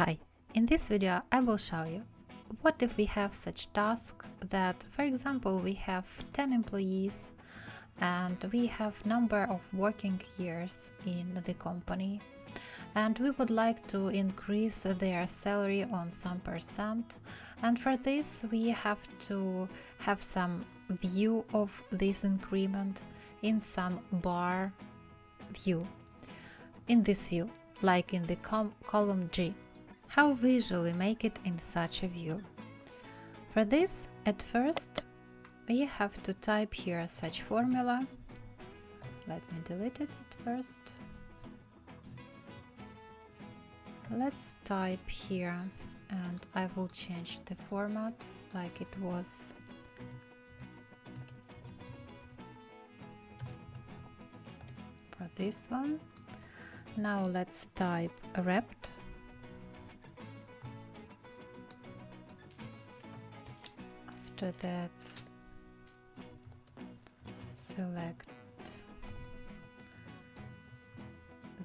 Hi, in this video I will show you what if we have such task that, for example, we have 10 employees and we have number of working years in the company and we would like to increase their salary on some percent, and for this we have to have some view of this increment in some bar view, in this view, like in the column G. How visually make it in such a view? For this, at first we have to type here such formula. Let me delete it at first. Let's type here and I will change the format like it was. For this one. Now let's type REPT. After that, select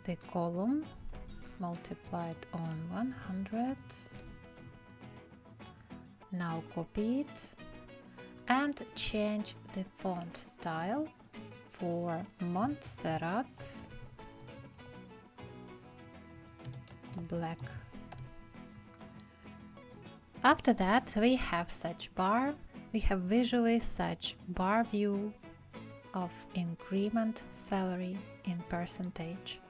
the column multiplied on 100. Now copy it and change the font style for Montserrat black. After that, we have such bar. We have visually such bar view of increment salary in percentage.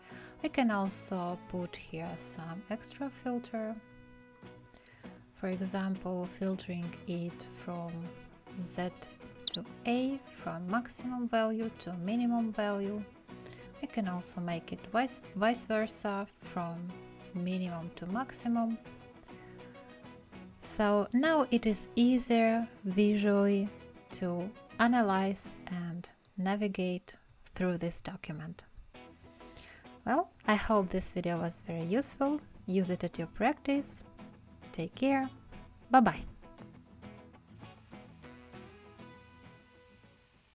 We can also put here some extra filter. For example, filtering it from Z to A, from maximum value to minimum value. We can also make it vice versa, from minimum to maximum. So now it is easier visually to analyze and navigate through this document. Well, I hope this video was very useful. Use it at your practice. Take care. Bye-bye.